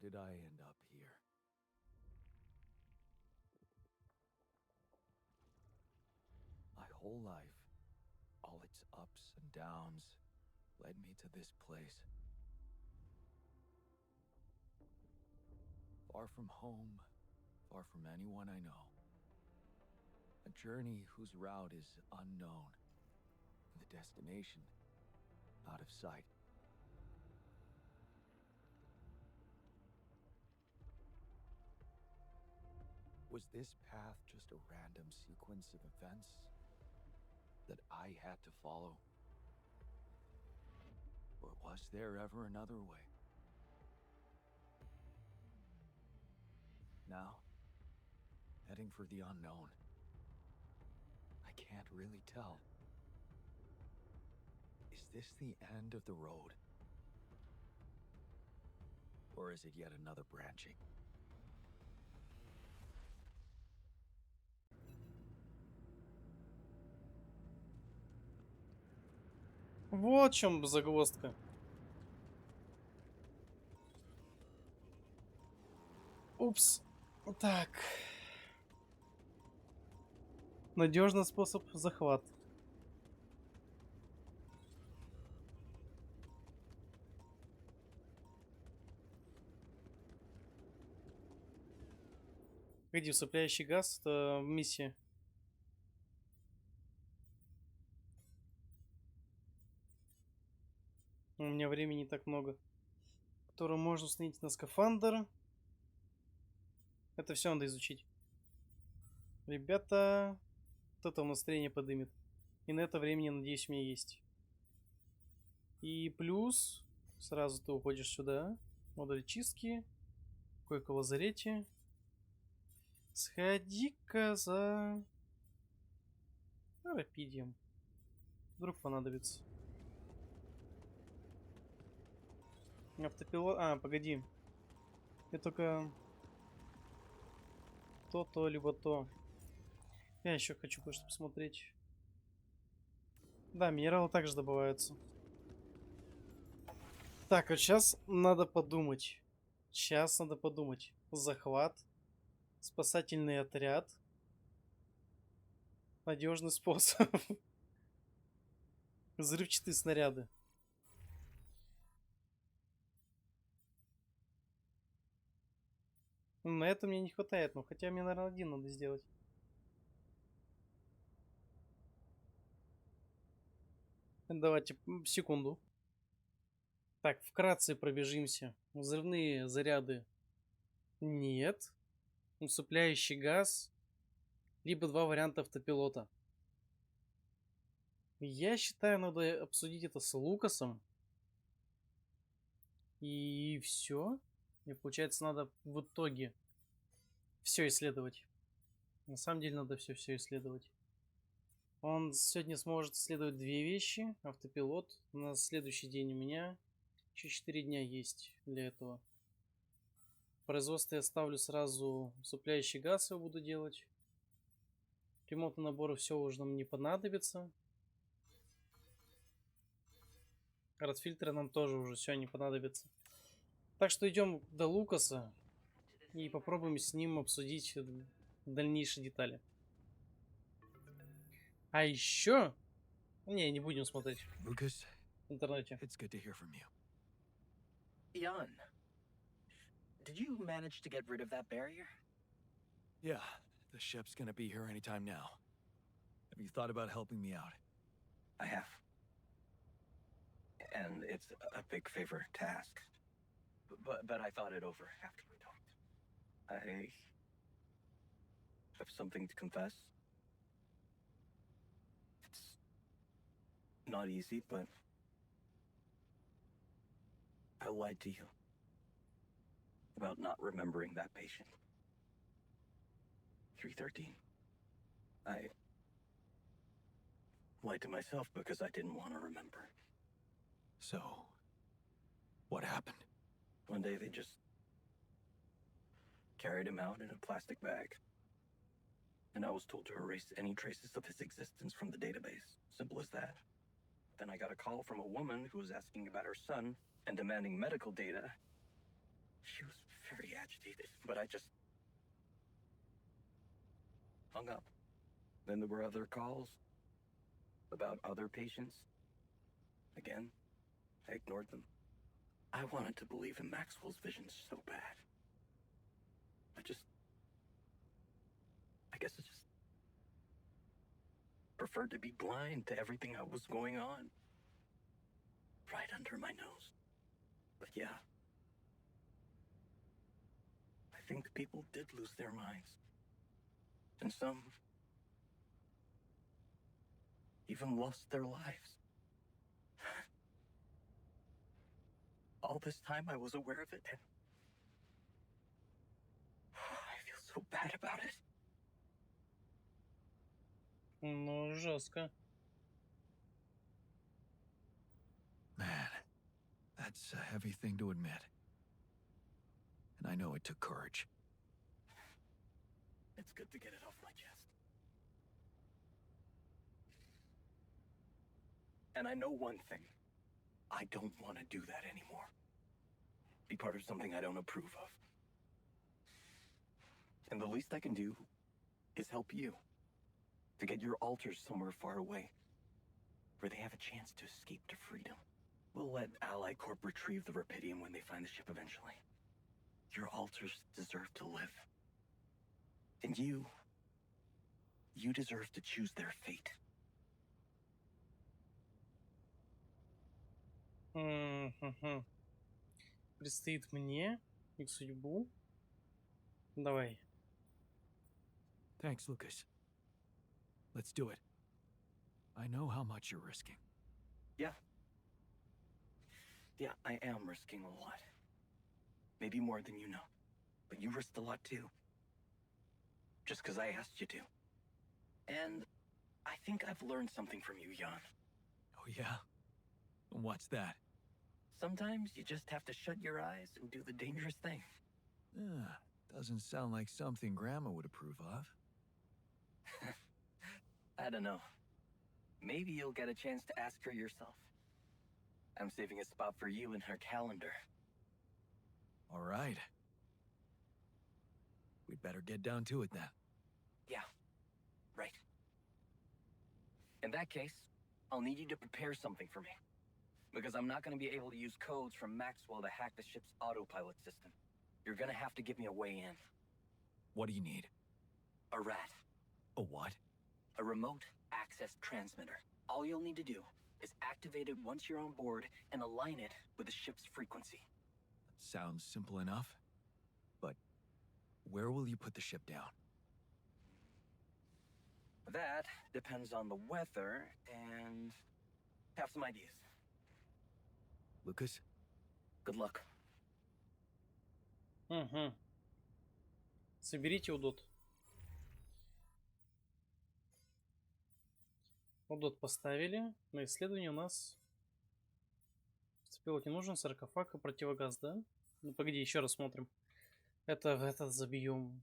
did I end up here? My whole life, all its ups and downs, led me to this place. Far from home, far from anyone I know. A journey whose route is unknown, and the destination out of sight. Was this path just a random sequence of events that I had to follow? Or was there ever another way? Now, heading for the unknown. I can't really tell. Is this the end of the road? Or is it yet another branching? Вот в чем загвоздка. Упс. Так. Надежный способ захват. Погоди, усыпляющий газ — это миссия. У меня времени не так много. Которое можно установить на скафандр. Это все надо изучить. Ребята, вот это настроение подымет. И на это времени, надеюсь, у меня есть. И плюс, сразу ты уходишь сюда. Модуль чистки. Койка в лазарете. Сходи-ка за рапидием. Вдруг понадобится. Автопилот. А, погоди. Я только то, либо то. Я еще хочу кое-что посмотреть. Да, минералы также добываются. Так, вот сейчас надо подумать. Захват. Спасательный отряд. Надежный способ. Взрывчатые снаряды. На это мне не хватает, но хотя мне, наверное, один надо сделать. Давайте секунду. Так, вкратце пробежимся. Взрывные заряды нет. Усыпляющий газ. Либо два варианта автопилота. Я считаю, надо обсудить это с Лукасом. И все. И получается, надо в итоге все исследовать. На самом деле надо все исследовать. Он сегодня сможет исследовать две вещи. Автопилот. На следующий день у меня еще 4 дня есть для этого. В производстве я ставлю сразу усыпляющий газ, его буду делать. Ремонтный набор все уже нам не понадобится. Ротфильтры нам тоже уже все не понадобится. Так что идем до Лукаса и попробуем с ним обсудить дальнейшие детали. А еще... Не будем смотреть Lucas, в интернете. it's good to hear from you. Jan, did you manage to get rid of that barrier? Yeah, the ship's gonna be here anytime now. Have you thought about helping me out? I have. And it's a big favor to ask. But I thought it over after we talked. I have something to confess. It's not easy, but I lied to you about not remembering that patient. 313. I lied to myself because I didn't want to remember. So, what happened? One day they just carried him out in a plastic bag. And I was told to erase any traces of his existence from the database. Simple as that. Then I got a call from a woman who was asking about her son and demanding medical data. She was very agitated, but I just hung up. Then there were other calls about other patients. Again, I ignored them. I wanted to believe in Maxwell's visions so bad. I guess I just preferred to be blind to everything that was going on. Right under my nose. But yeah, I think people did lose their minds. And some even lost their lives. All this time I was aware of it, and I feel so bad about it. Ну, жестко. Man, that's a heavy thing to admit. And I know it took courage. It's good to get it off my chest. And I know one thing. I don't want to do that anymore. Be part of something I don't approve of. And the least I can do is help you. To get your alters somewhere far away. Where they have a chance to escape to freedom. We'll let Ally Corp retrieve the Rapidium when they find the ship eventually. Your alters deserve to live. And you deserve to choose their fate. Предстоит мне их судьбу. Давай. Thanks, Lucas. Let's do it. I know how much you're risking. Yeah. Yeah, I am risking a lot. Maybe more than you know. But you risked a lot too. Just because I asked you to. And I think I've learned something from you, Jan. Oh, yeah? What's that? Sometimes you just have to shut your eyes and do the dangerous thing. Doesn't sound like something Grandma would approve of. I don't know. Maybe you'll get a chance to ask her yourself. I'm saving a spot for you in her calendar. All right. We'd better get down to it then. Yeah, right. In that case, I'll need you to prepare something for me. Because I'm not going to be able to use codes from Maxwell to hack the ship's autopilot system. You're going to have to give me a way in. What do you need? A rat. A what? A remote access transmitter. All you'll need to do is activate it once you're on board and align it with the ship's frequency. Sounds simple enough. But where will you put the ship down? That depends on the weather and have some ideas. Lucas? Good luck. Угу. Соберите удот. Удот поставили. На исследование у нас Спилот не нужен, саркофаг и противогаз, да? Ну, погоди, еще раз смотрим. Это в этот забьем.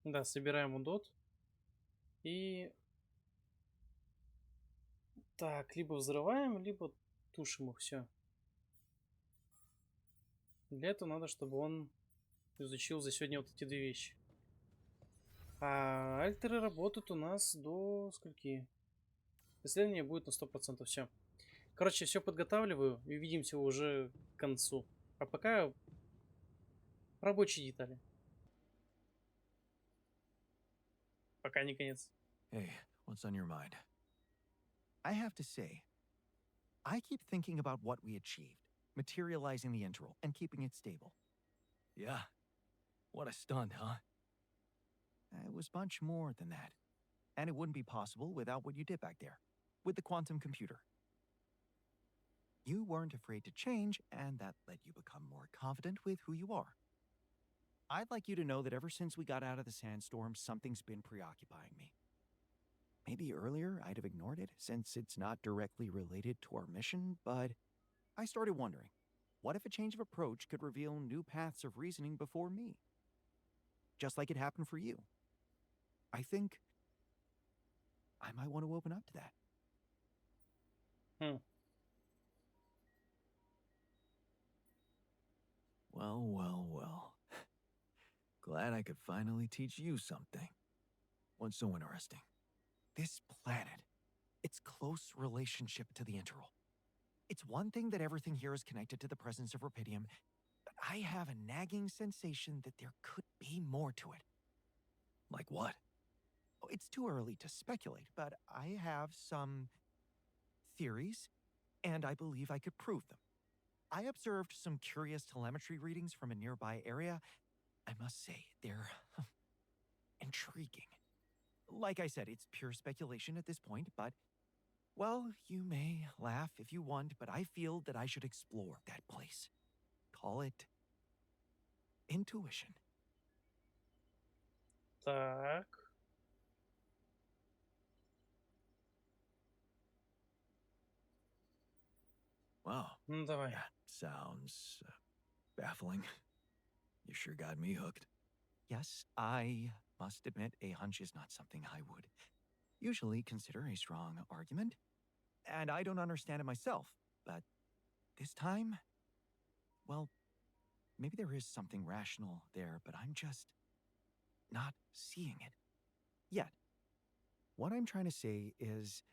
Да, собираем удот. И... Так, либо взрываем, либо тушим их, все. Для этого надо, чтобы он изучил за сегодня вот эти две вещи. А альтеры работают у нас до скольки? Исследование будет на 100%, все. Короче, все подготавливаю и увидимся уже к концу. А пока рабочие детали. Пока не конец. Hey, what's on your mind? I have to say, I keep thinking about what we achieved, materializing the interval and keeping it stable. Yeah, what a stunt, huh? It was much more than that. And it wouldn't be possible without what you did back there, with the quantum computer. You weren't afraid to change, and that let you become more confident with who you are. I'd like you to know that ever since we got out of the sandstorm, something's been preoccupying me. Maybe earlier I'd have ignored it, since it's not directly related to our mission, but I started wondering, what if a change of approach could reveal new paths of reasoning before me? Just like it happened for you. I think I might want to open up to that. Well, well, well. Glad I could finally teach you something. What's so interesting? This planet, its close relationship to the interval. It's one thing that everything here is connected to the presence of rupidium, but I have a nagging sensation that there could be more to it. Like what? Oh, it's too early to speculate, but I have some theories, and I believe I could prove them. I observed some curious telemetry readings from a nearby area. I must say, they're intriguing. Like I said, it's pure speculation at this point, but, well, you may laugh if you want, but I feel that I should explore that place. Call it intuition. Так. Wow, Ну, давай. that sounds baffling. You sure got me hooked. Yes, I must admit a hunch is not something I would usually consider a strong argument, and I don't understand it myself, but this time, well, maybe there is something rational there, but I'm just not seeing it yet. What I'm trying to say is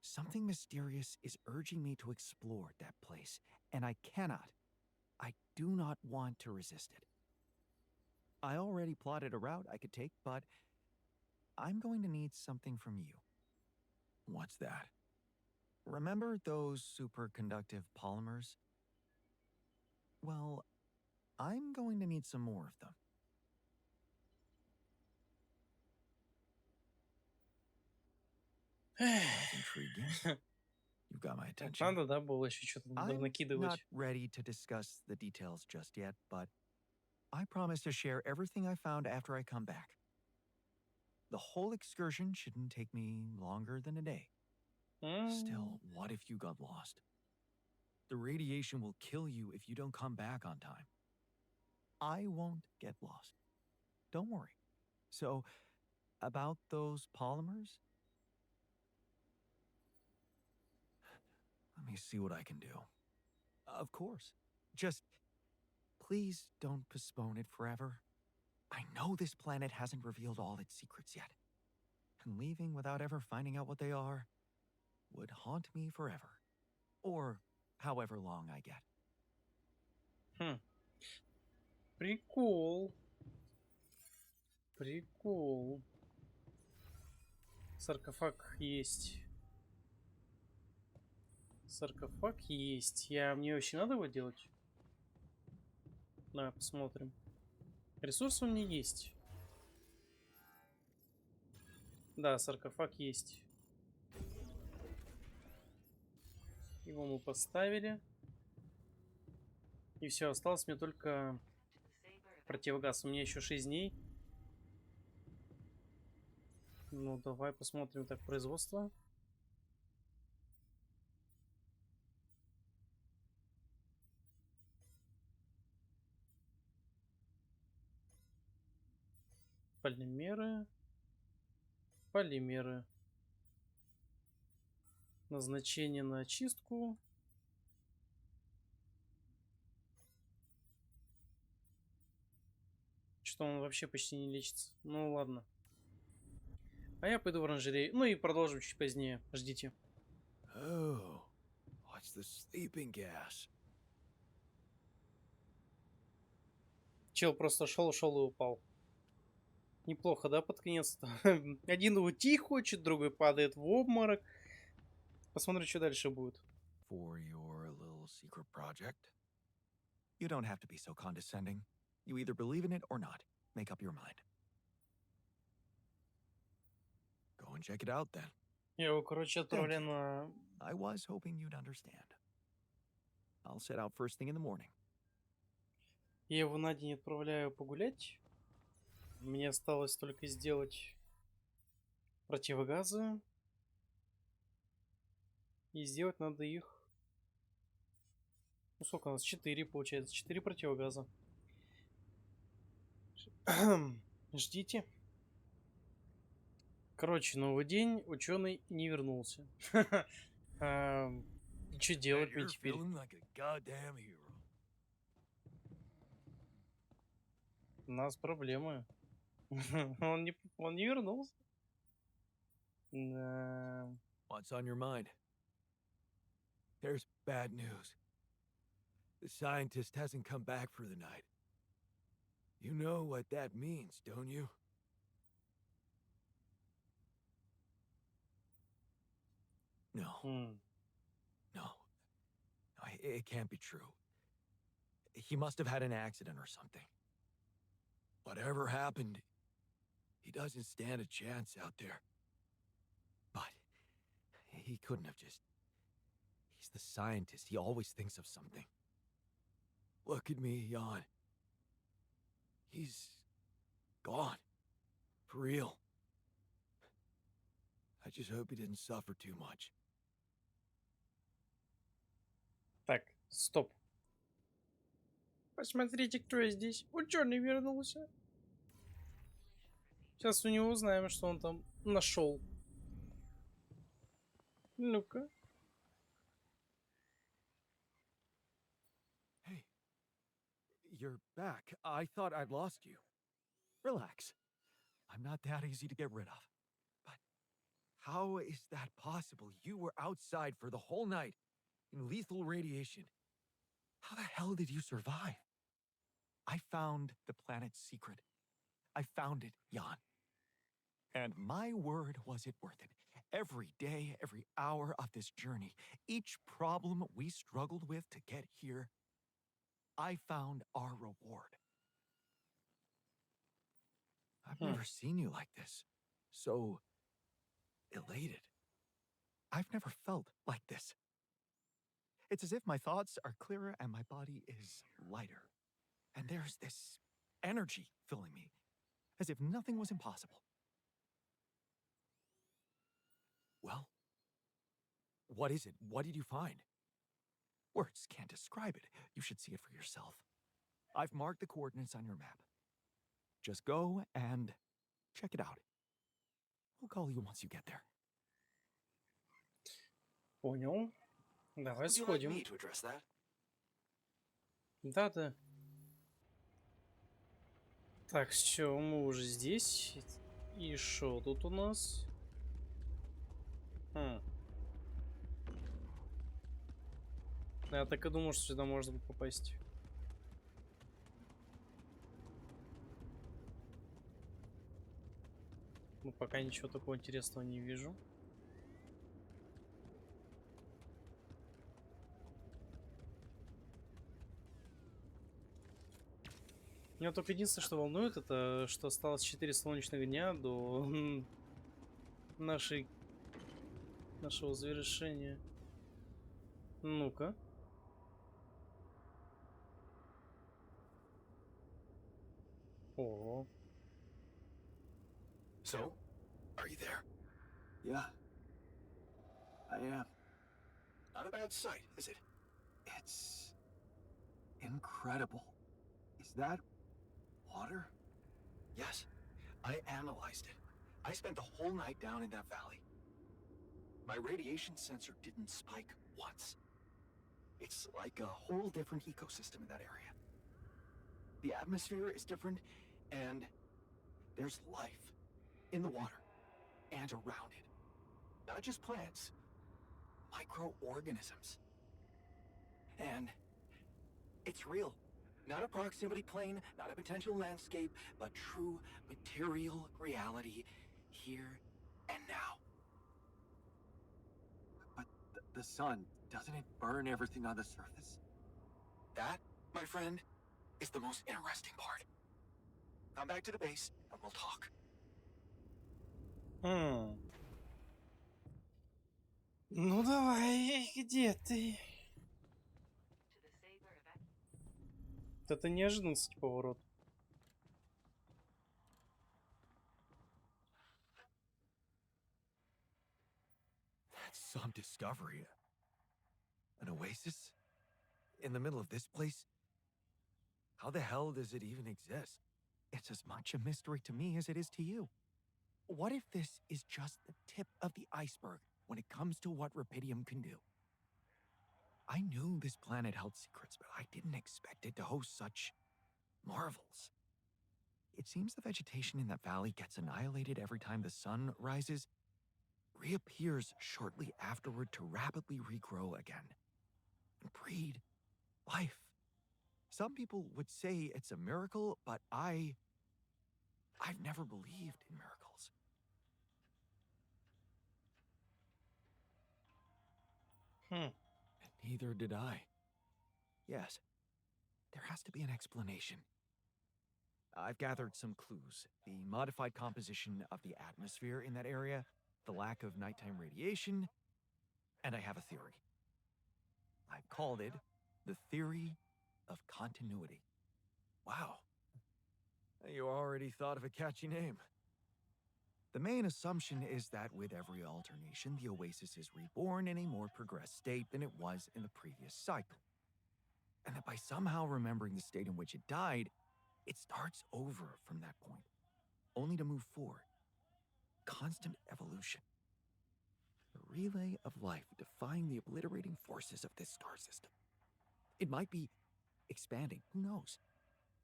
something mysterious is urging me to explore that place, and I do not want to resist it. I already plotted a route I could take, but I'm going to need something from you. What's that? Remember those superconductive polymers? Well, I'm going to need some more of them. That's intriguing. You've got my Вот attention. надо, да, было еще что-то I'm not накидывать. ready to discuss the details just yet, but I promise to share everything I found after I come back. The whole excursion shouldn't take me longer than a day. Still, what if you got lost? The radiation will kill you if you don't come back on time. I won't get lost. Don't worry. So, about those polymers? Let me see what I can do. Of course. Just please don't postpone it forever. I know this planet hasn't revealed all its secrets yet, and leaving without ever finding out what they are would haunt me forever. Or however long I get. Прикол. Прикол. Саркофаг есть. Саркофаг есть. Мне вообще надо его делать? Давай посмотрим. Ресурсы у меня есть. Да, саркофаг есть. Его мы поставили. И все, осталось мне только противогаз. У меня еще 6 дней. Ну, давай посмотрим так производство. Полимеры. Полимеры. Назначение на очистку. Что он вообще почти не лечится. Ну ладно. А я пойду в оранжерею. Ну и продолжим чуть позднее. Ждите. Oh, what's the sleeping gas? Чел просто шел и упал. Неплохо, да, под конец-то? Один уйти хочет, другой падает в обморок. Посмотрим, что дальше будет. For your little secret project? You don't have to be so condescending. You either believe in it or not. Make up your mind. Go and check it out then. Я его, короче, отправляю you. на... I was hoping you'd understand. I'll set out first thing in the morning. Я его на день отправляю погулять. Мне осталось только сделать противогазы. И сделать надо их... Ну, сколько у нас? 4, получается. 4 противогаза. Ждите. Короче, новый день. Ученый не вернулся. Что делать мне теперь? У нас проблемы. Он не вернулся. Да. What's on your mind? There's bad news. The scientist hasn't come back for the night. You know what that means, don't you? No, М. no. It can't be true. He must have had an accident or something. Whatever happened, he doesn't stand a chance out there. But he couldn't have just... He's the scientist. He always thinks of something. Look at me, Jan. He's gone. For real. I just hope he didn't suffer too much. Так, стоп. Посмотрите, кто здесь. Ученый вернулся. Сейчас у него узнаем, что он там нашел. Ну-ка. Hey, you're back. I thought I'd lost you. Relax. I'm not that easy to get rid of. But how is that possible? You were outside for the whole night in lethal radiation. How the hell did you survive? I found the planet's secret. I found it, Jan. And my word, was it worth it. Every day, every hour of this journey, each problem we struggled with to get here, I found our reward. I've Hmm. never seen you like this. So elated. I've never felt like this. It's as if my thoughts are clearer and my body is lighter. And there's this energy filling me, as if nothing was impossible. Well, what is it? What did you find? Words can't describe it. You should see it for yourself. I've marked the coordinates on your map. Just go and check it out. I'll call you once you get there. Понял. Давай Would you like сходим. me to address that? Да-да. Так, все, мы уже здесь. И что тут у нас? Хм. Я так и думал, что сюда можно попасть. Ну, пока ничего такого интересного не вижу. Меня только единственное, что волнует, это что осталось 4 солнечных дня до нашего завершения. Ну-ка. О, So, are you there? Yeah, I am. Not a bad sight, is it? It's incredible. Is that water? Yes. I analyzed it. I spent the whole night down in that valley. My radiation sensor didn't spike once. It's like a whole different ecosystem in that area. The atmosphere is different, and there's life in the water and around it. Not just plants, microorganisms. And it's real. Not a proximity plane, not a potential landscape, but true material reality here and now. But the sun, doesn't it burn everything on the surface? That, my friend, is the most interesting part. Come back to the base and we'll talk. Ну давай, где ты? Это неожиданный, кстати, поворот. That's some discovery. An oasis? In the middle of this place? How the hell does it even exist? It's as much a mystery to me as it is to you. What if this is just the tip of the iceberg when it comes to what Rapidium can do? I knew this planet held secrets, but I didn't expect it to host such marvels. It seems the vegetation in that valley gets annihilated every time the sun rises, reappears shortly afterward to rapidly regrow again and breed life. Some people would say it's a miracle, but I've never believed in miracles. Хм. And neither did I. Yes, there has to be an explanation. I've gathered some clues. The modified composition of the atmosphere in that area, the lack of nighttime radiation, and I have a theory. I've called it the theory of continuity. Wow. You already thought of a catchy name. The main assumption is that with every alternation, the oasis is reborn in a more progressed state than it was in the previous cycle. And that by somehow remembering the state in which it died, it starts over from that point, only to move forward. Constant evolution. The relay of life defying the obliterating forces of this star system. It might be expanding, who knows?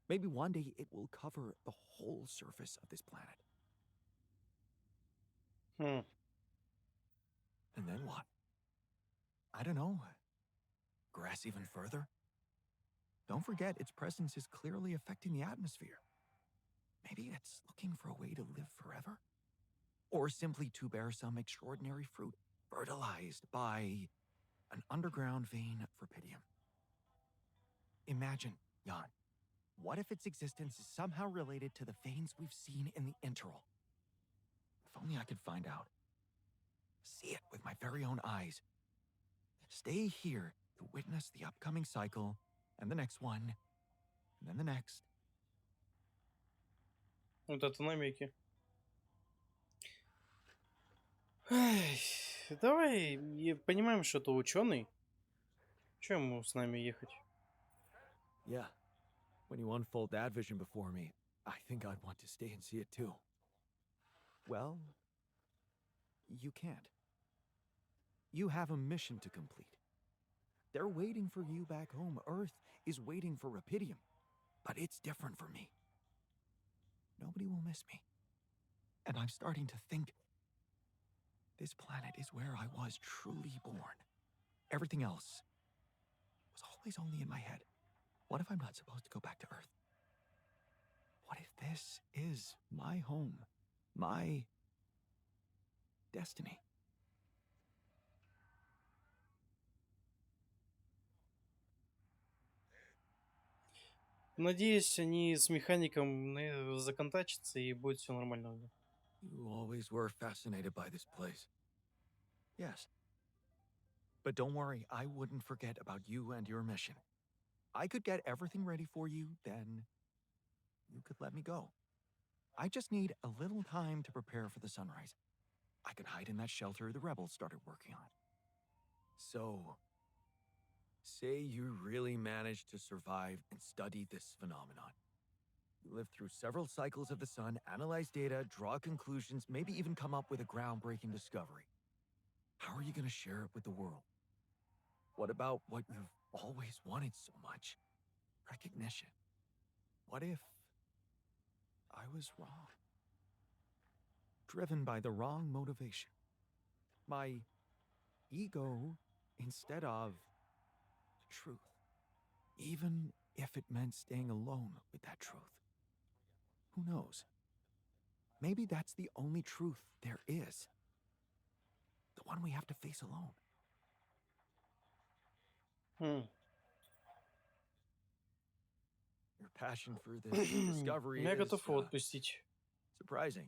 Maybe one day it will cover the whole surface of this planet. Хм. And then what? I don't know. Grass even further? Don't forget, its presence is clearly affecting the atmosphere. Maybe it's looking for a way to live forever? Or simply to bear some extraordinary fruit, fertilized by an underground vein for Pydium. Imagine, Jan, what if its existence is somehow related to the veins we've seen in the interval? If only I could find out. See it with my very own eyes. Stay here to witness the upcoming cycle, and the next one, and then the next. Вот это намеки. Ай, давай, понимаем, что это ученый. Чем ему с нами ехать? Yeah, when you unfold that vision before me, I think I'd want to stay and see it too. Well, you can't. You have a mission to complete. They're waiting for you back home. Earth is waiting for Rapidium. But it's different for me. Nobody will miss me. And I'm starting to think this planet is where I was truly born. Everything else was always only in my head. What if I'm not supposed to go back to Earth? What if this is my home, my destiny? Надеюсь, они с механиком законтачатся и будет все нормально. You always were fascinated by this place. Yes. But don't worry, I wouldn't forget about you and your mission. I could get everything ready for you, then you could let me go. I just need a little time to prepare for the sunrise. I could hide in that shelter the rebels started working on. So, say you really managed to survive and study this phenomenon. You lived through several cycles of the sun, analyze data, draw conclusions, maybe even come up with a groundbreaking discovery. How are you going to share it with the world? What about what you've always wanted so much? Recognition. What if I was wrong? Driven by the wrong motivation. My ego instead of the truth. Even if it meant staying alone with that truth. Who knows? Maybe that's the only truth there is. The one we have to face alone. Your passion for this discovery Я is готов его отпустить. surprising.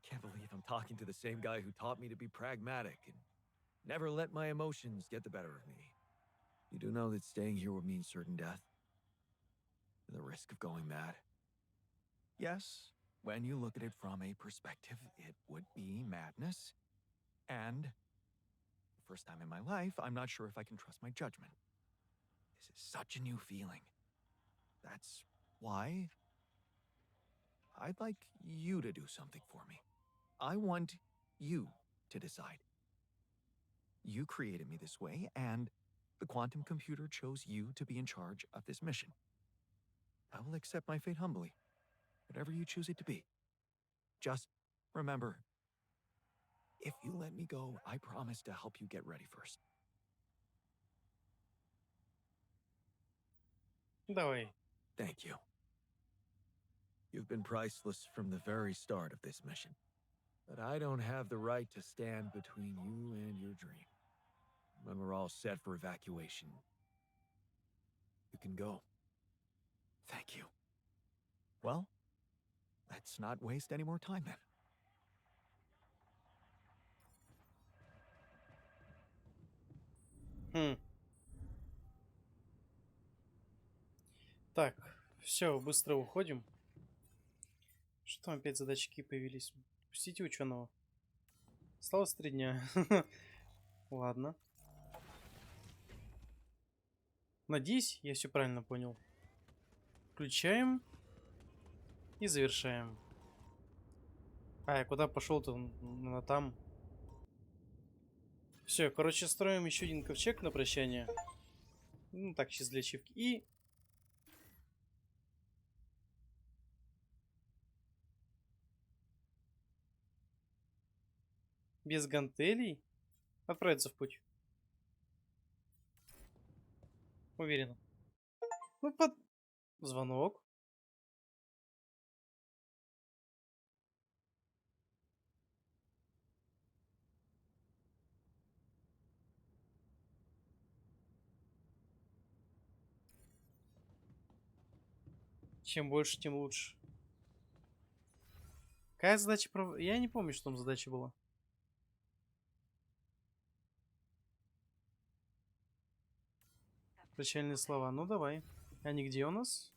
Can't believe I'm talking to the same guy who taught me to be pragmatic and never let my emotions get the better of me. You do know that staying here would mean certain death? The risk of going mad? Yes, when you look at it from a perspective, it would be madness. And the first time in my life, I'm not sure if I can trust my judgment. This is such a new feeling. That's why I'd like you to do something for me. I want you to decide. You created me this way, and the quantum computer chose you to be in charge of this mission. I will accept my fate humbly, whatever you choose it to be. Just remember, if you let me go, I promise to help you get ready first. Давай. Thank you. You've been priceless from the very start of this mission. But I don't have the right to stand between you and your dream. When we're all set for evacuation, you can go. Thank you. Well, let's not waste any more time then. Хм. Так, все, быстро уходим. Что там опять задачки появились? Пустите ученого. Осталось 3 дня. Ладно. Надеюсь, я все правильно понял. Включаем и завершаем. А, я куда пошел-то? На там. Все, короче, строим еще один ковчег на прощание. Ну, так, сейчас для ачивки. И... без гантелей отправиться в путь. Уверен. Ну, под... Звонок. Чем больше, тем лучше. Какая задача? Я не помню, что там задача была. Прощальные слова. Ну, давай. Они где у нас?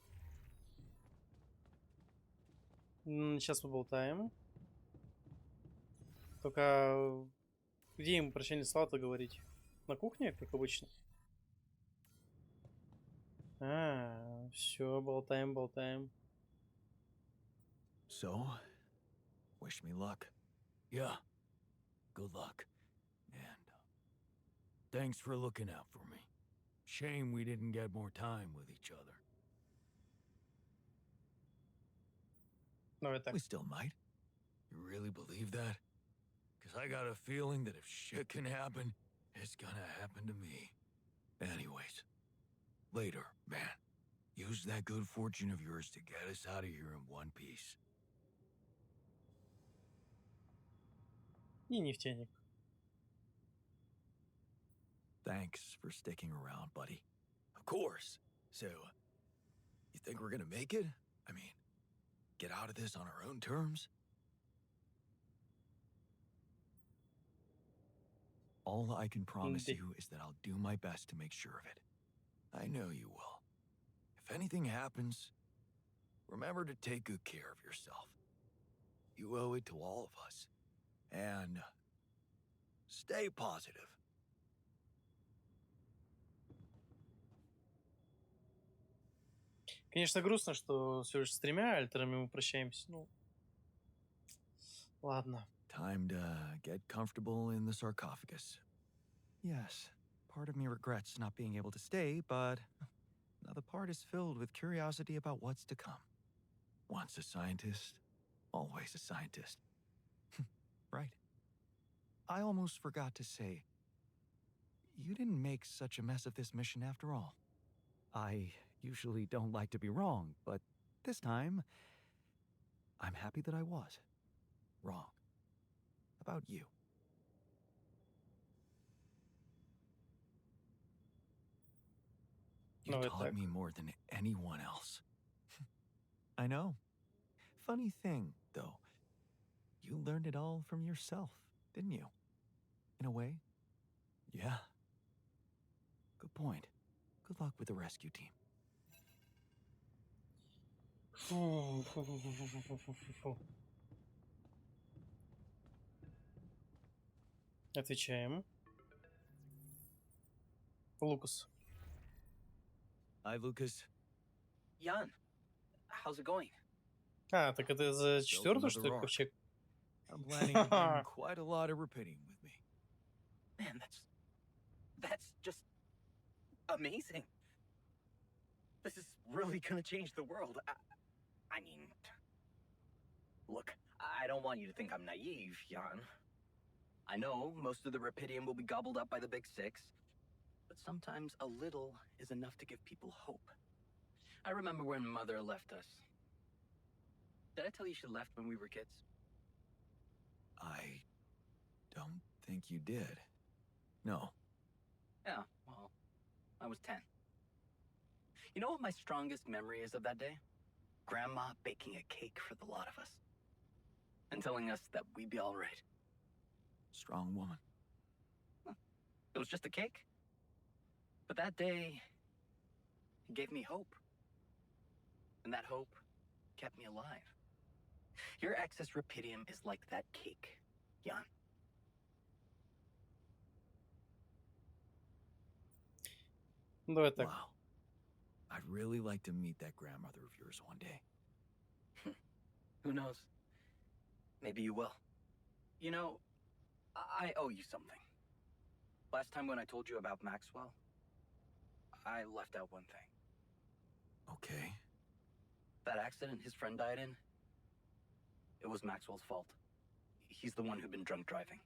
Сейчас поболтаем. Только где им прощальные слова-то говорить? На кухне, как обычно? А, все, болтаем, болтаем. So, wish me luck. Yeah, good luck. And thanks for looking out for me. Shame we didn't get more time with each other. Давай так. We still might. You really believe that? Because I got a feeling that if shit can happen, it's gonna happen to me. Anyways, later, man. Use that good fortune of yours to get us out of here in one piece. И нефтяник. Thanks for sticking around, buddy. Of course. So, you think we're gonna make it? I mean, get out of this on our own terms? All I can promise you is that I'll do my best to make sure of it. I know you will. If anything happens, remember to take good care of yourself. You owe it to all of us. And stay positive. Конечно, грустно, что всего лишь с 3 альтерами мы прощаемся. Ну, ладно. Time to get comfortable in the sarcophagus. Yes, part of me regrets not being able to stay, but another part is filled with curiosity about what's to come. Once a scientist, always a scientist. Right. I almost forgot to say, you didn't make such a mess of this mission after all. I usually don't like to be wrong, but this time, I'm happy that I was wrong about you. You Ну, taught me more than anyone else. I know. Funny thing, though. You learned it all from yourself, didn't you? In a way. Yeah. Good point. Good luck with the rescue team. Фу. Отвечаем. Лукас. Hi, Lucas. Jan, how's it going? А, так это за 4-ю, что ли, another arc. ковчег? I'm planning on doing quite a lot of repeating with me. Man, that's just amazing. This is really really gonna change the world. I mean, look, I don't want you to think I'm naive, Jan. I know most of the Rapidium will be gobbled up by the Big Six, but sometimes a little is enough to give people hope. I remember when Mother left us. Did I tell you she left when we were kids? I don't think you did. No. Yeah, well, I was 10. You know what my strongest memory is of that day? Grandma baking a cake for the lot of us. And telling us that we'd be all right. Strong woman. It was just a cake. But that day, it gave me hope. And that hope kept me alive. Your excess Rapidium is like that cake, Jan. Давай так. Wow. I'd really like to meet that grandmother of yours one day. Who knows? Maybe you will. You know, I owe you something. Last time when I told you about Maxwell, I left out one thing. Okay. That accident his friend died in, it was Maxwell's fault. He's the one who'd been drunk driving.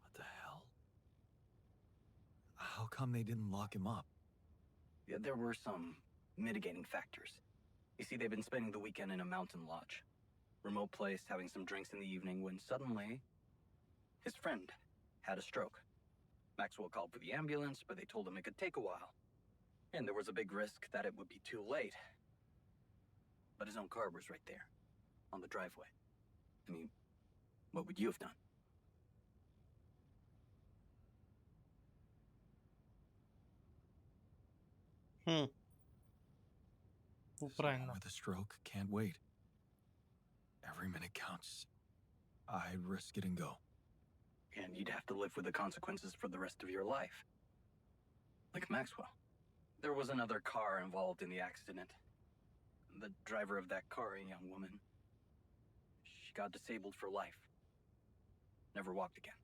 What the hell? How come they didn't lock him up? Yeah, there were some mitigating factors. You see, they've been spending the weekend in a mountain lodge. Remote place, having some drinks in the evening, when suddenly, his friend had a stroke. Maxwell called for the ambulance, but they told him it could take a while. And there was a big risk that it would be too late. But his own car was right there, on the driveway. I mean, what would you have done? Ну, Someone правильно. with a stroke can't wait. Every minute counts. I'd risk it and go. And you'd have to live with the consequences for the rest of your life. Like Maxwell. There was another car involved in the accident. The driver of that car, a young woman, she got disabled for life. Never walked again.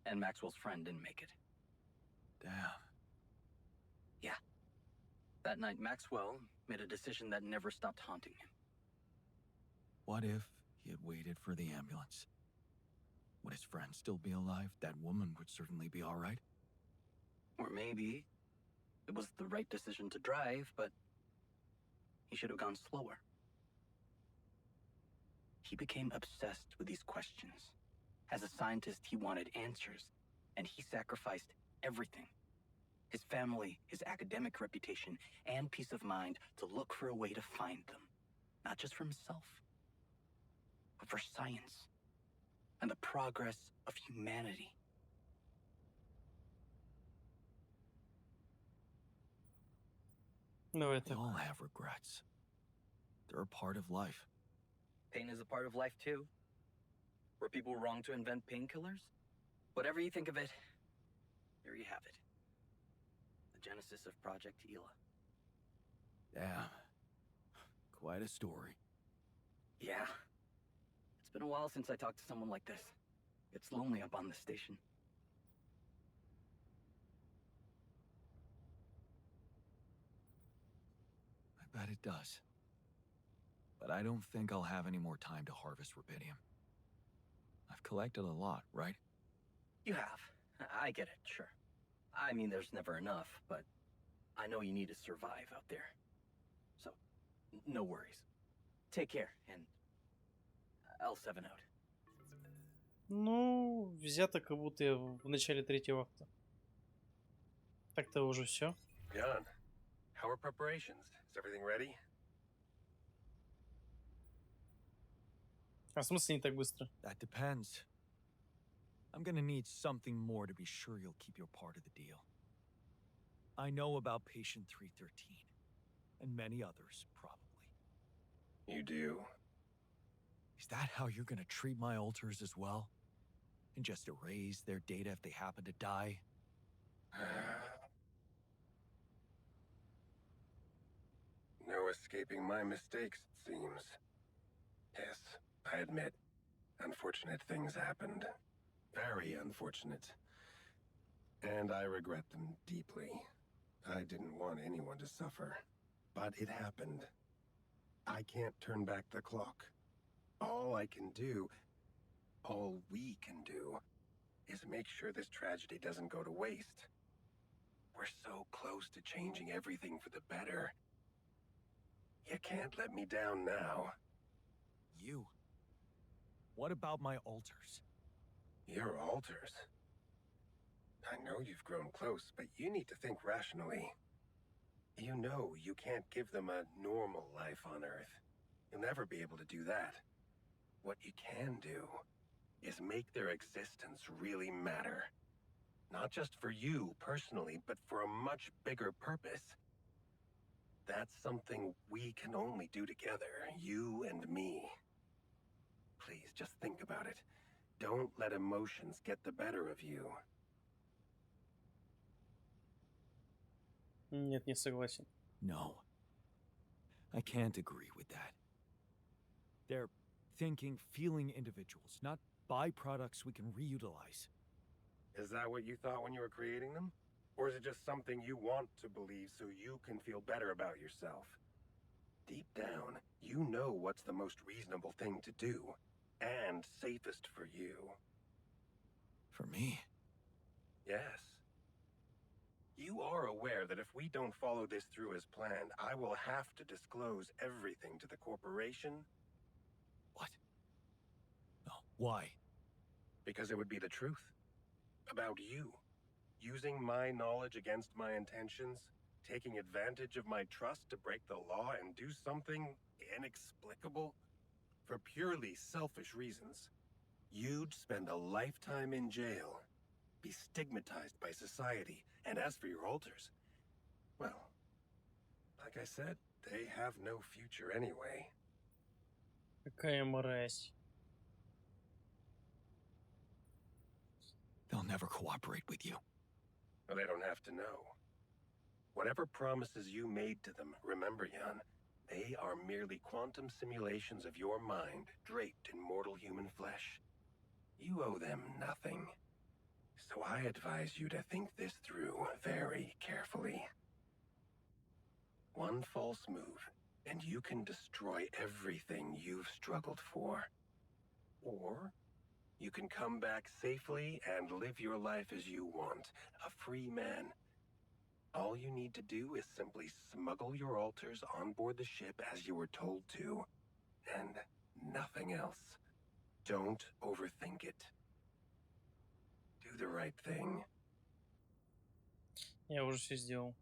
And Maxwell's friend didn't make it. Damn. Yeah. That night, Maxwell made a decision that never stopped haunting him. What if he had waited for the ambulance? Would his friend still be alive? That woman would certainly be all right. Or maybe it was the right decision to drive, but he should have gone slower. He became obsessed with these questions. As a scientist, he wanted answers, and he sacrificed everything. His family, his academic reputation, and peace of mind to look for a way to find them. Not just for himself, but for science and the progress of humanity. Давай We так. all have regrets. They're a part of life. Pain is a part of life too. Were people wrong to invent painkillers? Whatever you think of it, there you have it. The genesis of Project Ela. Damn. Quite a story. Yeah. It's been a while since I talked to someone like this. It's lonely up on the station. I bet it does. But I don't think I'll have any more time to harvest rubidium. I've collected a lot, right? You have. I get it, sure. I mean, there's never enough, but I know you need to survive out there. So, no worries. Take care, and L7 out. Ну, взято, как будто я в начале третьего акта. Так-то уже все. Jan, how are preparations? Is everything ready? А в смысле не так быстро? That depends. I'm gonna need something more to be sure you'll keep your part of the deal. I know about patient 313, and many others, probably. You do. Is that how you're gonna treat my alters as well? And just erase their data if they happen to die? No escaping my mistakes, it seems. Yes, I admit, unfortunate things happened. Very unfortunate. And I regret them deeply. I didn't want anyone to suffer. But it happened. I can't turn back the clock. All I can do, all we can do, is make sure this tragedy doesn't go to waste. We're so close to changing everything for the better. You can't let me down now. You? What about my alters? Your alters? I know you've grown close, but you need to think rationally. You know you can't give them a normal life on Earth. You'll never be able to do that. What you can do is make their existence really matter. Not just for you personally, but for a much bigger purpose. That's something we can only do together, you and me. Please, just think about it. Don't let emotions get the better of you. Нет, не согласен. No. I can't agree with that. They're thinking, feeling individuals, not byproducts we can reutilize. Is that what you thought when you were creating them? Or is it just something you want to believe so you can feel better about yourself? Deep down, you know what's the most reasonable thing to do, and safest for you. For me? Yes. You are aware that if we don't follow this through as planned, I will have to disclose everything to the corporation? What? No. Why? Because it would be the truth. About you. Using my knowledge against my intentions, taking advantage of my trust to break the law and do something inexplicable for purely selfish reasons. You'd spend a lifetime in jail, be stigmatized by society, and as for your alters, well, like I said, they have no future anyway. Какая мразь. They'll never cooperate with you. Well, they don't have to know. Whatever promises you made to them, remember, Jan, they are merely quantum simulations of your mind draped in mortal human flesh. You owe them nothing. So I advise you to think this through very carefully. One false move, and you can destroy everything you've struggled for. Or you can come back safely and live your life as you want, a free man. All you need to do is simply smuggle your alters on board the ship as you were told to, and nothing else. Don't overthink it. Do the right thing. Я уже все сделал.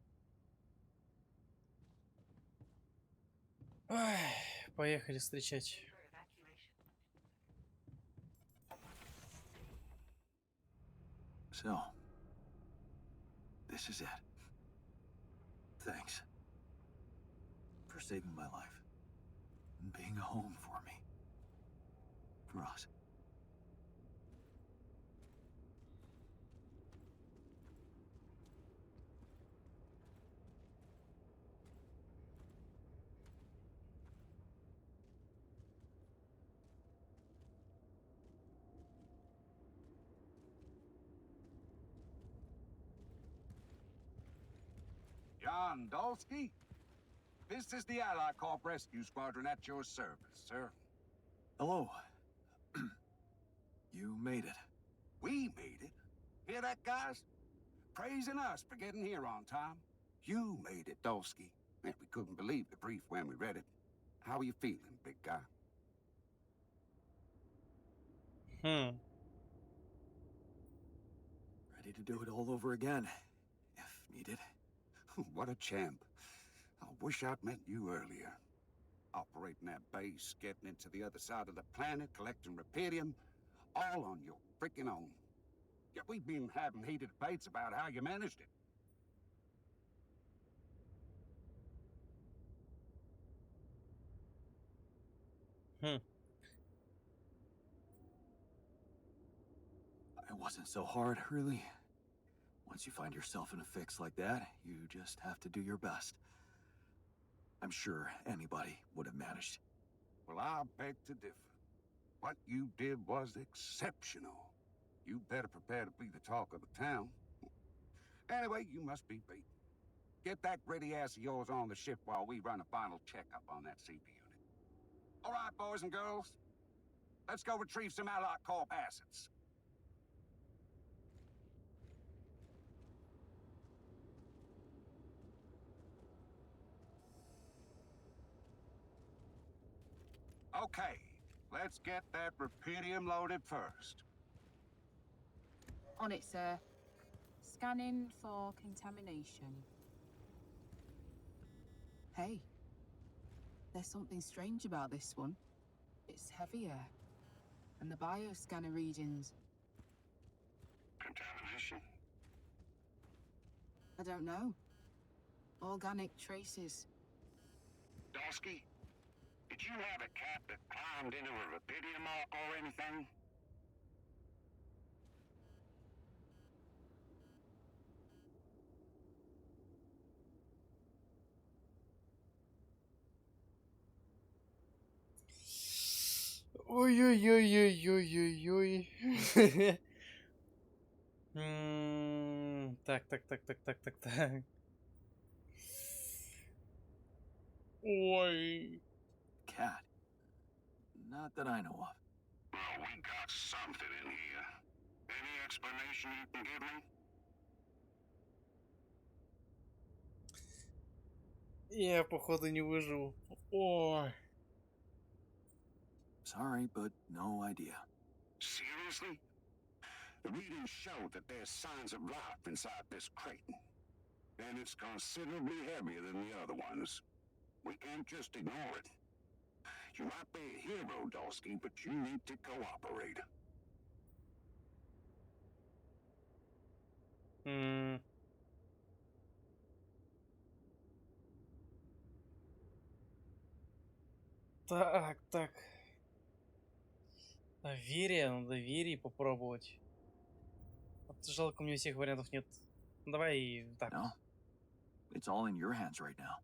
Ай, поехали встречать. So, this is it. Thanks for saving my life and being a home for me. For us. John Dolsky? This is the Ally Corp Rescue Squadron at your service, sir. Hello. You made it. We made it. Hear that, guys? Praising us for getting here on time. You made it, Dolsky. And we couldn't believe the brief when we read it. How are you feeling, big guy? Хм. Ready to do it all over again, if needed. What a champ. I wish I'd met you earlier. Operating that base, getting into the other side of the planet, collecting Repedium, all on your freaking own. Yet we've been having heated debates about how you managed it. Хм. It wasn't so hard, really. Once you find yourself in a fix like that, you just have to do your best. I'm sure anybody would have managed. Well, I beg to differ. What you did was exceptional. You better prepare to be the talk of the town. Anyway, you must be beat. Get that gritty ass of yours on the ship while we run a final checkup on that CP unit. All right, boys and girls. Let's go retrieve some Allied Corp assets. Okay, let's get that rupidium loaded first. On it, sir. Scanning for contamination. Hey, there's something strange about this one. It's heavier. And the bioscanner readings, Contamination? I don't know. Organic traces. Dosky, did you have a cat that climbed into a rupidium mark or anything? Ой-ой-ой-ой-ой-ой-ой. Так. Ой. Cat. Not that I know of. Well, we got something in here. Any explanation you can give me? Я, походу, не выживу. Ой. Sorry, but no idea. Seriously? The readings show that there's signs of life inside this crate. And it's considerably heavier than the other ones. We can't just ignore it. You might be a hero, Dosky, but you need to cooperate. Так. На доверии попробовать. Вот жалко, у меня всех вариантов нет. Давай так. No. It's all in your hands right now.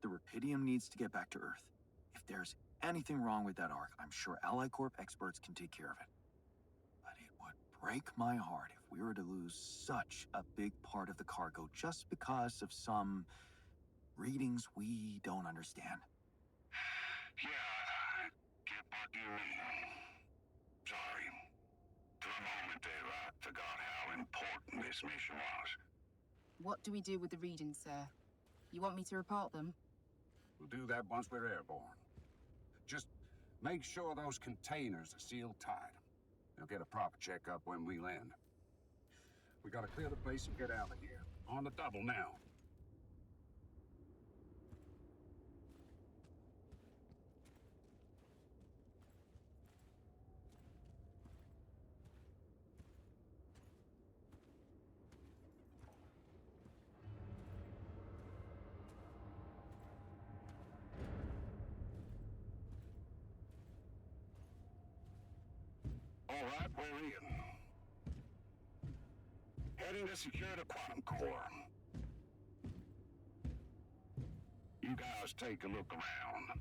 The Rupidium needs to get back to Earth. If there's anything wrong with that Ark, I'm sure Ally Corp experts can take care of it. But it would break my heart if we were to lose such a big part of the cargo just because of some readings we don't understand. Yeah, I get what you mean. Sorry. For a moment there, I forgot how important this mission was. What do we do with the readings, sir? You want me to report them? We'll do that once we're airborne. Just make sure those containers are sealed tight. They'll get a proper checkup when we land. We gotta clear the place and get out of here. On the double now. All right, we're in. Heading to secure the quantum core. You guys take a look around.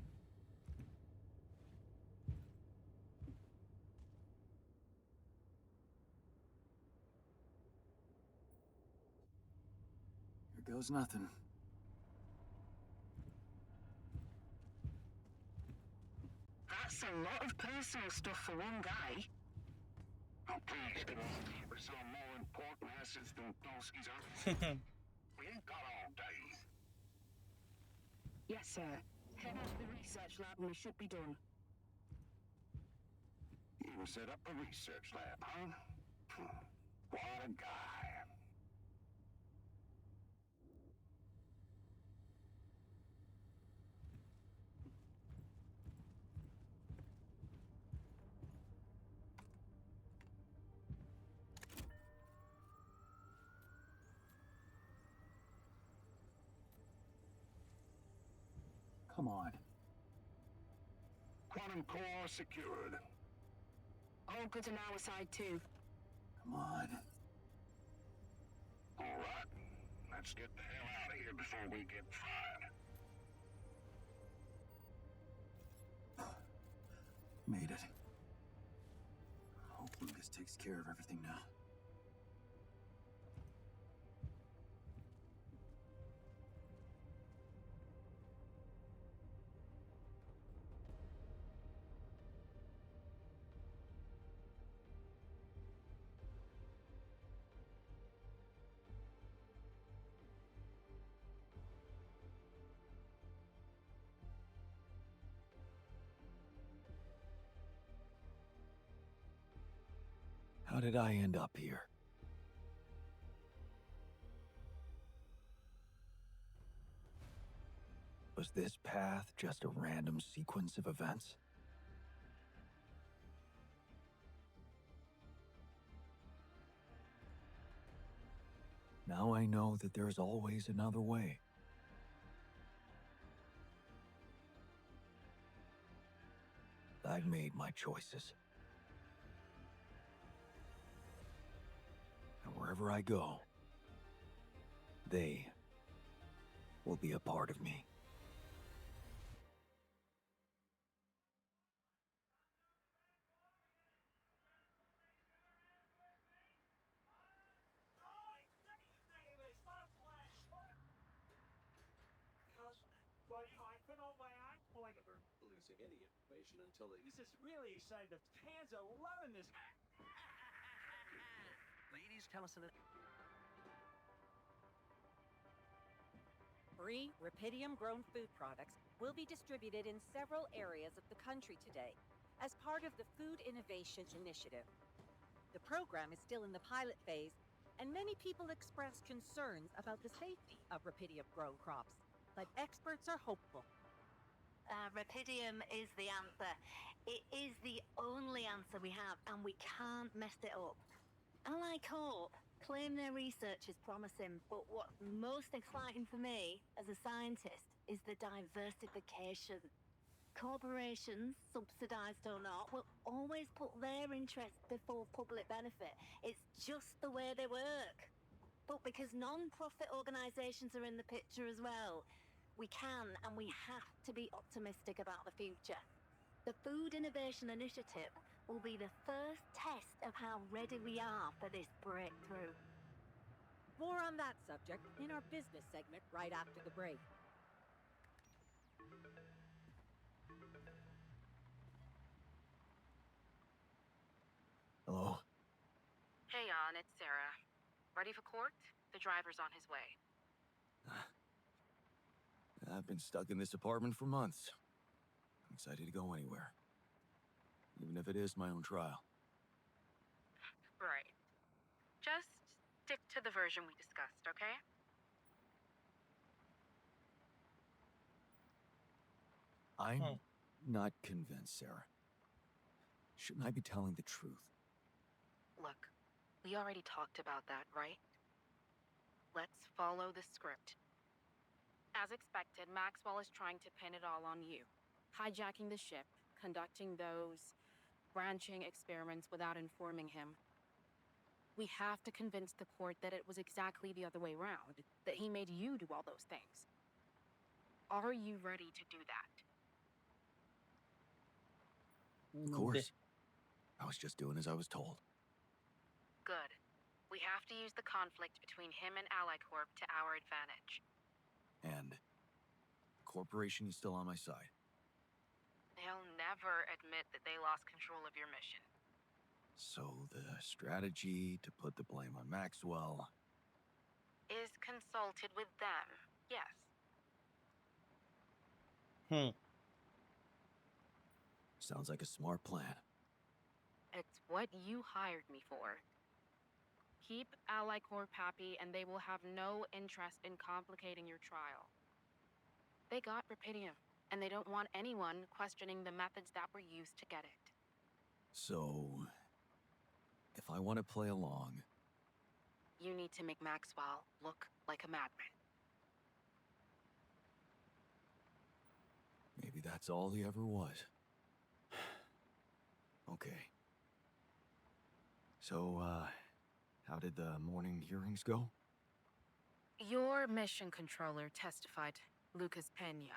Here goes nothing. That's a lot of personal stuff for one guy. Oh, please, we're some more important assets than Dosky's own. We ain't got all day. Yes, sir. Head out to the research lab and we should be done. You can set up a research lab, huh? What a guy. Come on. Quantum core secured. All good on our side, too. Come on. All right. Let's get the hell out of here before we get fried. Made it. Hope Lucas takes care of everything now. did I end up here? Was this path just a random sequence of events? Now I know that there's always another way. I've made my choices. And wherever I go, they will be a part of me. Losing any information until they... This is really exciting. The fans are loving this. Ladies, tell us a little. Free Rapidium-grown food products will be distributed in several areas of the country today as part of the Food Innovation Initiative. The program is still in the pilot phase, and many people express concerns about the safety of Rapidium-grown crops, but experts are hopeful. Rapidium is the answer. It is the only answer we have, and we can't mess it up. Ally Corp claim their research is promising, but what's most exciting for me as a scientist is the diversification. Corporations, subsidized or not, will always put their interests before public benefit. It's just the way they work. But because non-profit organizations are in the picture as well, we can and we have to be optimistic about the future. The Food Innovation Initiative will be the first test of how ready we are for this breakthrough. More on that subject in our business segment right after the break. Hello? Hey, Jan, it's Sarah. Ready for court? The driver's on his way. I've been stuck in this apartment for months. I'm excited to go anywhere. Even if it is my own trial. Right. Just stick to the version we discussed, okay? I'm not convinced, Sarah. Shouldn't I be telling the truth? Look, we already talked about that, right? Let's follow the script. As expected, Maxwell is trying to pin it all on you. Hijacking the ship, conducting those branching experiments without informing him. We have to convince the court that it was exactly the other way around, that he made you do all those things. Are you ready to do that? Of course. I was just doing as I was told. Good. We have to use the conflict between him and Ally Corp to our advantage. And the corporation is still on my side. They'll never admit that they lost control of your mission. So the strategy to put the blame on Maxwell Is consulted with them, yes. sounds like a smart plan. It's what you hired me for. Keep Ally Corp happy and they will have no interest in complicating your trial. They got Rapidium, and they don't want anyone questioning the methods that were used to get it. So, if I want to play along, You need to make Maxwell look like a madman. maybe that's all he ever was. Okay. So, how did the morning hearings go? Your mission controller testified, Lucas Pena.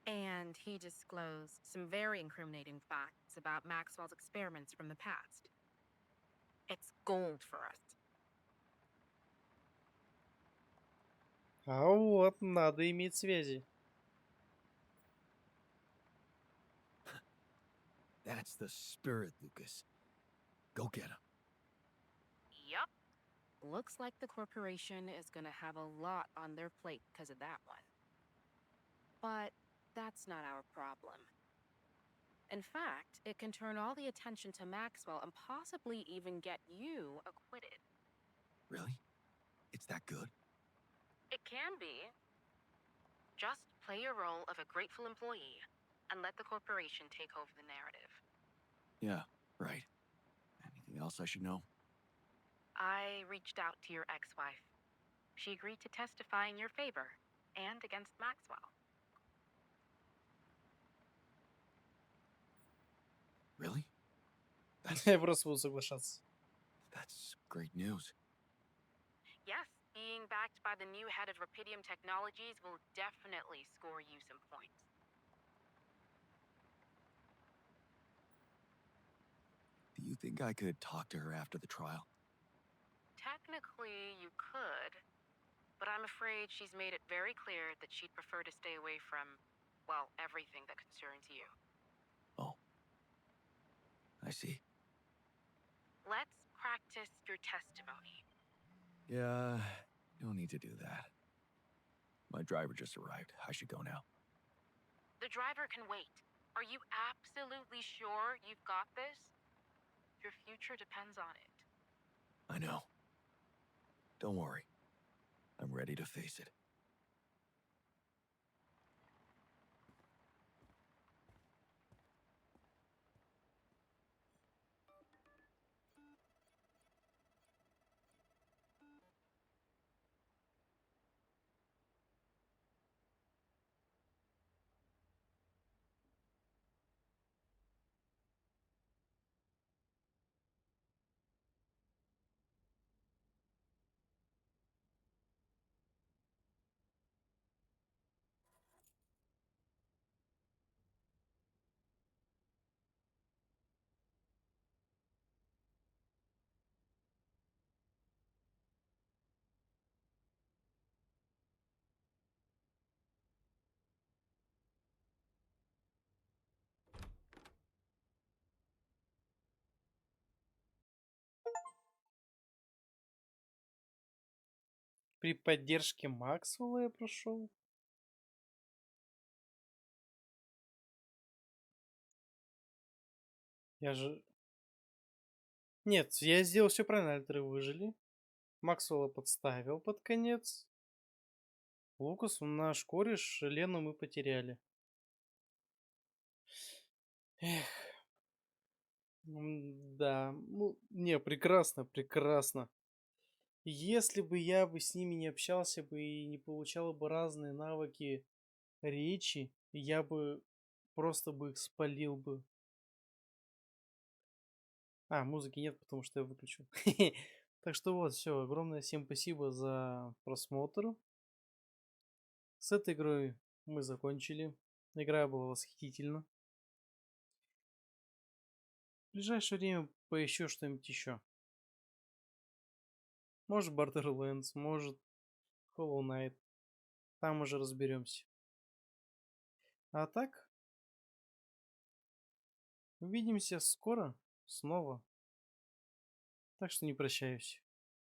And he disclosed some very incriminating facts about Maxwell's experiments from the past. It's gold for us. А вот, надо иметь связи. That's the spirit, Lucas. Go get him. Yup. Looks like the corporation is gonna have a lot on their plate because of that one. But that's not our problem. In fact, it can turn all the attention to Maxwell and possibly even get you acquitted. Really? It's that good? It can be. Just play your role of a grateful employee and let the corporation take over the narrative. Yeah, right. Anything else I should know? I reached out to your ex-wife. She agreed to testify in your favor and against Maxwell. Really? Я просто буду соглашаться. That's great news. Yes, being backed by the new head of Rapidium Technologies will definitely score you some points. Do you think I could talk to her after the trial? Technically, you could, but I'm afraid she's made it very clear that she'd prefer to stay away from, well, everything that concerns you. Oh. I see. Let's practice your testimony. Yeah, no need to do that. My driver just arrived. I should go now. The driver can wait. Are you absolutely sure you've got this? Your future depends on it. I know. Don't worry. I'm ready to face it. При поддержке Максвелла я прошел. Я же... Нет, я сделал все правильно, альтеры выжили. Максвелла подставил под конец. Лукас наш кореш, Лену мы потеряли. Эх. Да, ну, не, прекрасно, прекрасно. Если бы я бы с ними не общался бы и не получал бы разные навыки речи, я бы просто бы их спалил бы. А, музыки нет, потому что я выключил. Так что вот, все, огромное всем спасибо за просмотр. С этой игрой мы закончили. Игра была восхитительна. В ближайшее время поищу что-нибудь еще. Может Borderlands, может Hollow Knight. Там уже разберемся. А так, увидимся скоро снова. Так что не прощаюсь.